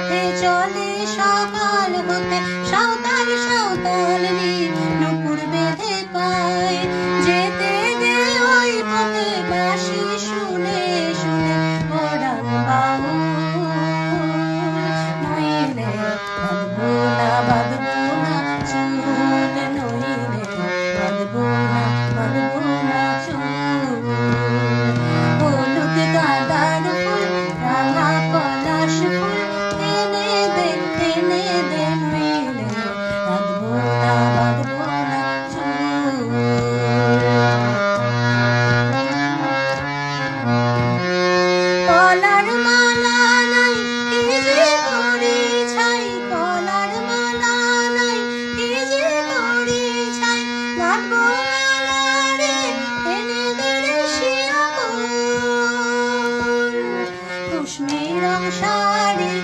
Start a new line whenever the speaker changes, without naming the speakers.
পথে চলে সকাল হতে সাঁওতাল সাঁওতাল নুপুর বেঁধে পায় যেতে দে ওই পথে বাঁশি শুনে শুনে পরাণ বাউল নইলে বাঁধবো না চুল নইলে বাঁধবো না চুল হলুদ গাঁদার ফুল রাঙা পলাশ ফুল এনে দে নইলে বাঁধবো না চুল পলার মালা নাই কি যে করি ছাই পলার মালা নাই কি যে করি ছাই বাঁধবো মালা রে এনে দে রে শিয়া কুশমি রং শাড়ি